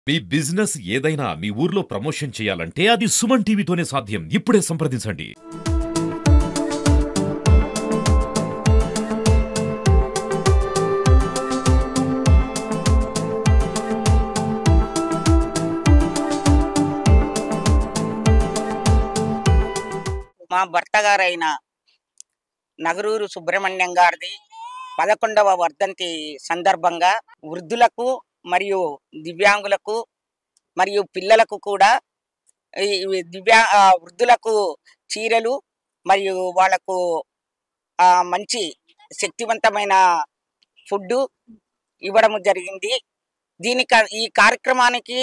మీ business ఏదైనా మీ ఊర్లో promotion చేయాలంటే అది సుమన్ టీవీతోనే సాధ్యం. ఇప్పుడే సంప్రదించండి. మా భర్త గారైన నగరూరు సుబ్రహ్మణ్యం గారిది 11వ వర్ధంతి సందర్భంగా వృద్ధులకు మరియు దివ్యాంగులకు మరియు పిల్లలకు కూడా వృద్ధులకు చీరలు మరియు వాళ్లకు మంచి శక్తివంతమైన ఫుడ్ ఇవ్వడం జరిగింది. ఈ కార్యక్రమానికి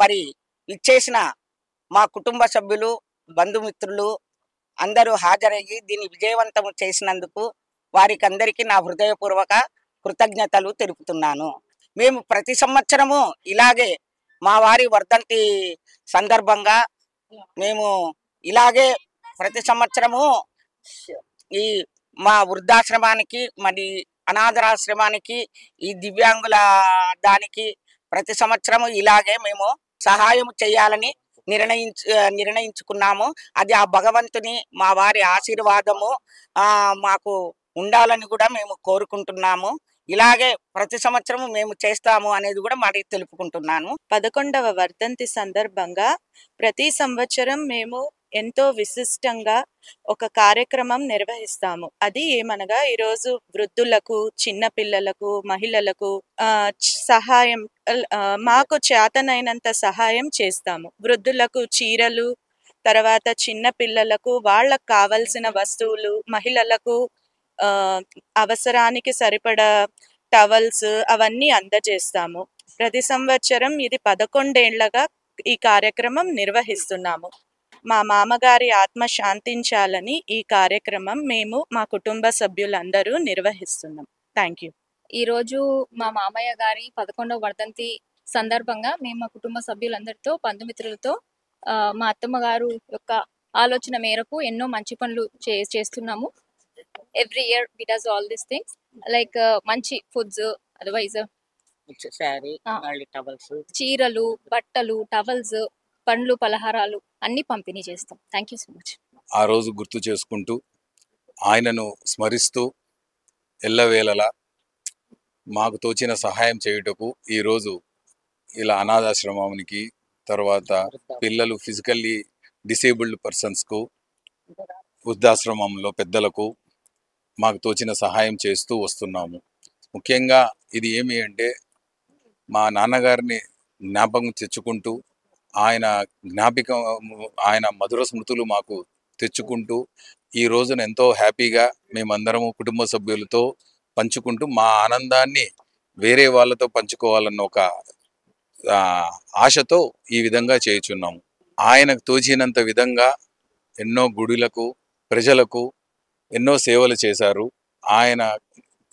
మరి ఇచ్చేసిన మా కుటుంబ సభ్యులు, బంధుమిత్రులు అందరూ హాజరయ్యి దీన్ని విజయవంతం చేసినందుకు వారికి అందరికీ నా హృదయపూర్వక కృతజ్ఞతలు తెలుపుతున్నాను. మేము ప్రతి సంవత్సరము ఇలాగే మా వారి వర్ధంతి సందర్భంగా మేము ఇలాగే ప్రతి సంవత్సరము ఈ మా వృద్ధాశ్రమానికి మరి అనాథాశ్రమానికి ఈ దివ్యాంగుల దానికి ప్రతి సంవత్సరము ఇలాగే మేము సహాయం చేయాలని నిర్ణయించుకున్నాము. అది ఆ భగవంతుని మా వారి ఆశీర్వాదము మాకు ఉండాలని కూడా మేము కోరుకుంటున్నాము. ఇలాగే ప్రతి సంవత్సరం మేము చేస్తాము అనేది కూడా మరి తెలుపుకుంటున్నాను. 11వ వర్ధంతి సందర్భంగా ప్రతి సంవత్సరం మేము ఎంతో విశిష్టంగా ఒక కార్యక్రమం నిర్వహిస్తాము. అది ఏమనగా ఈరోజు వృద్ధులకు, చిన్న పిల్లలకు, మహిళలకు సహాయం మాకు చేతనైనంత సహాయం చేస్తాము. వృద్ధులకు చీరలు, తర్వాత చిన్న పిల్లలకు వాళ్ళకు కావలసిన వస్తువులు, మహిళలకు అవసరానికి సరిపడా టవల్స్ అవన్నీ అందజేస్తాము. ప్రతి సంవత్సరం ఇది 11 ఏళ్లగా ఈ కార్యక్రమం నిర్వహిస్తున్నాము. మా మామగారి ఆత్మ శాంతించాలని ఈ కార్యక్రమం మేము మా కుటుంబ సభ్యులందరూ నిర్వహిస్తున్నాం. Thank you. ఈరోజు మా మామయ్య గారి 11వ వర్ధంతి సందర్భంగా మేము మా కుటుంబ సభ్యులందరితో, బంధుమిత్రులతో మా అత్తమ్మ గారు యొక్క ఆలోచన మేరకు ఎన్నో మంచి పనులు చేస్తున్నాము. Every year we does all this things like మంచి ఫుడ్స్, అదర్వైజ్ చీరలు, బట్టలు, టవల్స్, పండ్లు, పలహారాలు అన్ని పంపిణీ చేస్తాం. Thank you so much. ఆ రోజు గుర్తు చేసుకుంటూ ఆయనను స్మరిస్తూ ఎల్లవేళలా మాకు తోచిన సహాయం చేయుటకు ఈరోజు ఇలా అనాథాశ్రమానికి, తర్వాత పిల్లలు ఫిజికల్లీ డిసేబుల్డ్ పర్సన్స్కు, వృద్ధాశ్రమంలో పెద్దలకు మాకు తోచిన సహాయం చేస్తూ వస్తున్నాము. ముఖ్యంగా ఇది ఏమి అంటే మా నాన్నగారిని జ్ఞాపకం తెచ్చుకుంటూ ఆయన మధుర స్మృతులు మాకు తెచ్చుకుంటూ ఈ రోజున ఎంతో హ్యాపీగా మేమందరము కుటుంబ సభ్యులతో పంచుకుంటూ మా ఆనందాన్ని వేరే వాళ్ళతో పంచుకోవాలన్న ఒక ఆశతో ఈ విధంగా చేయుచున్నాము. ఆయనకు తోచినంత విధంగా ఎన్నో గుడులకు, ప్రజలకు ఎన్నో సేవలు చేశారు. ఆయన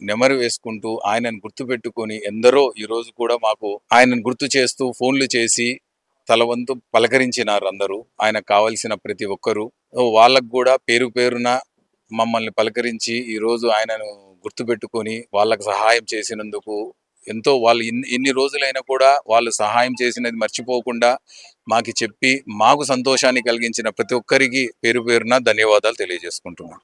నెమరు వేసుకుంటూ ఆయనను గుర్తుపెట్టుకొని ఎందరో ఈరోజు కూడా మాకు ఆయనను గుర్తు చేస్తూ ఫోన్లు చేసి తలవంతు పలకరించినారు అందరూ. ఆయనకు కావలసిన ప్రతి ఒక్కరూ వాళ్ళకు కూడా పేరు పేరున మమ్మల్ని పలకరించి ఈరోజు ఆయనను గుర్తుపెట్టుకొని వాళ్ళకు సహాయం చేసినందుకు ఎంతో వాళ్ళు ఇన్ని రోజులైనా కూడా వాళ్ళు సహాయం చేసినది మర్చిపోకుండా మాకు చెప్పి మాకు సంతోషాన్ని కలిగించిన ప్రతి ఒక్కరికి పేరు పేరున ధన్యవాదాలు తెలియజేసుకుంటున్నాను.